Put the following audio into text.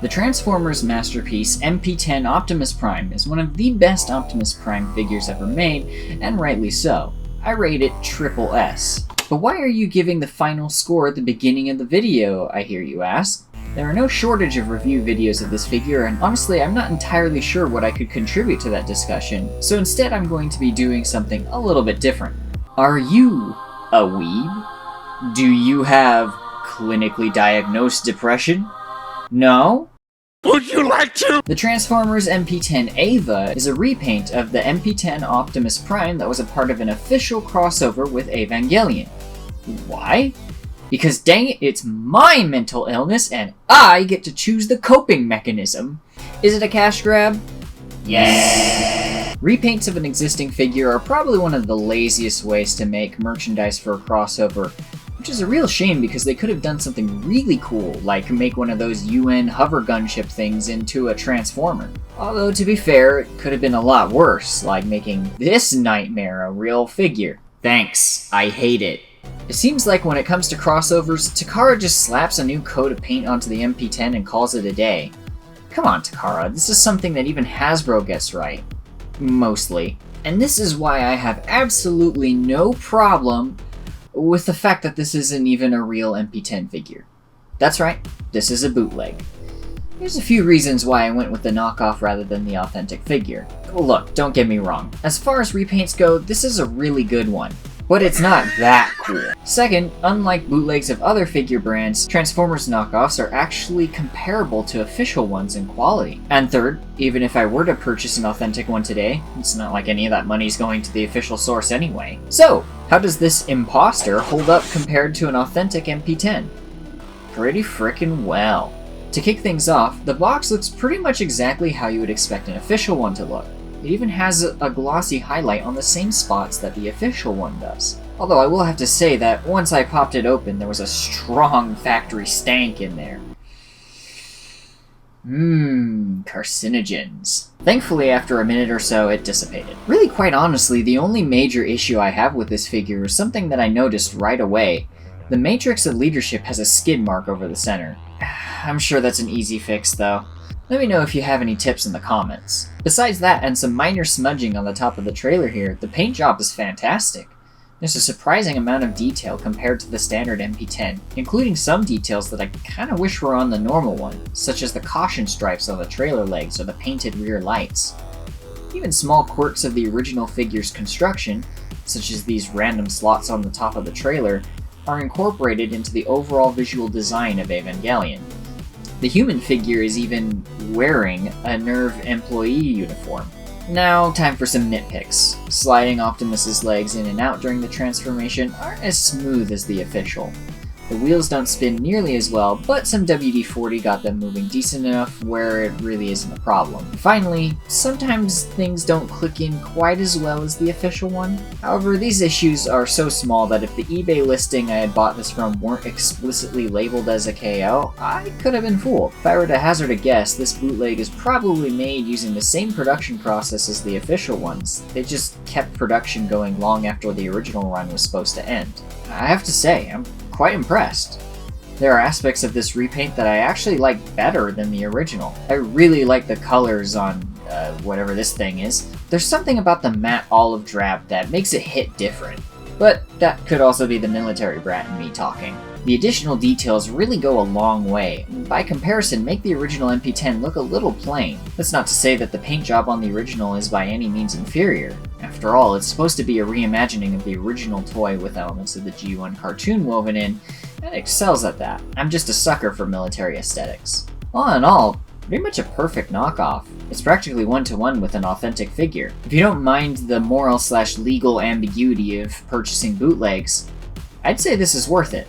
The Transformers masterpiece MP-10 Optimus Prime is one of the best Optimus Prime figures ever made, and rightly so. I rate it triple S. But why are you giving the final score at the beginning of the video, I hear you ask? There are no shortage of review videos of this figure, and honestly I'm not entirely sure what I could contribute to that discussion, so instead I'm going to be doing something a little bit different. Are you a weeb? Do you have clinically diagnosed depression? No? Would you like to? The Transformers MP-10 Ava is a repaint of the MP-10 Optimus Prime that was a part of an official crossover with Evangelion. Why? Because dang it, it's my mental illness and I get to choose the coping mechanism. Is it a cash grab? Yes. Repaints of an existing figure are probably one of the laziest ways to make merchandise for a crossover, which is a real shame because they could have done something really cool, like make one of those UN hover gunship things into a Transformer. Although, to be fair, it could have been a lot worse, like making this nightmare a real figure. Thanks, I hate it. It seems like when it comes to crossovers, Takara just slaps a new coat of paint onto the MP-10 and calls it a day. Come on, Takara, this is something that even Hasbro gets right. Mostly. And this is why I have absolutely no problem with the fact that this isn't even a real MP-10 figure. That's right, this is a bootleg. There's a few reasons why I went with the knockoff rather than the authentic figure. Well, look, don't get me wrong. As far as repaints go, this is a really good one. But it's not that cool. Second, unlike bootlegs of other figure brands, Transformers knockoffs are actually comparable to official ones in quality. And third, even if I were to purchase an authentic one today, it's not like any of that money's going to the official source anyway. So, how does this imposter hold up compared to an authentic MP-10? Pretty frickin' well. To kick things off, the box looks pretty much exactly how you would expect an official one to look. It even has a glossy highlight on the same spots that the official one does. Although I will have to say that once I popped it open, there was a strong factory stank in there. Carcinogens. Thankfully, after a minute or so, it dissipated. Really, quite honestly, the only major issue I have with this figure is something that I noticed right away. The Matrix of Leadership has a skid mark over the center. I'm sure that's an easy fix, though. Let me know if you have any tips in the comments. Besides that and some minor smudging on the top of the trailer here, the paint job is fantastic. There's a surprising amount of detail compared to the standard MP-10, including some details that I kinda wish were on the normal one, such as the caution stripes on the trailer legs or the painted rear lights. Even small quirks of the original figure's construction, such as these random slots on the top of the trailer, are incorporated into the overall visual design of Evangelion. The human figure is even wearing a NERV employee uniform. Now, time for some nitpicks. Sliding Optimus's legs in and out during the transformation aren't as smooth as the official. The wheels don't spin nearly as well, but some WD-40 got them moving decent enough where it really isn't a problem. Finally, sometimes things don't click in quite as well as the official one. However, these issues are so small that if the eBay listing I had bought this from weren't explicitly labeled as a KO, I could have been fooled. If I were to hazard a guess, this bootleg is probably made using the same production process as the official ones. They just kept production going long after the original run was supposed to end. I have to say, I'm quite impressed. There are aspects of this repaint that I actually like better than the original. I really like the colors on whatever this thing is. There's something about the matte olive drab that makes it hit different. But that could also be the military brat in me talking. The additional details really go a long way, and by comparison make the original MP-10 look a little plain. That's not to say that the paint job on the original is by any means inferior. After all, it's supposed to be a reimagining of the original toy with elements of the G1 cartoon woven in, and it excels at that. I'm just a sucker for military aesthetics. All in all, pretty much a perfect knockoff. It's practically one-to-one with an authentic figure. If you don't mind the moral/legal ambiguity of purchasing bootlegs, I'd say this is worth it.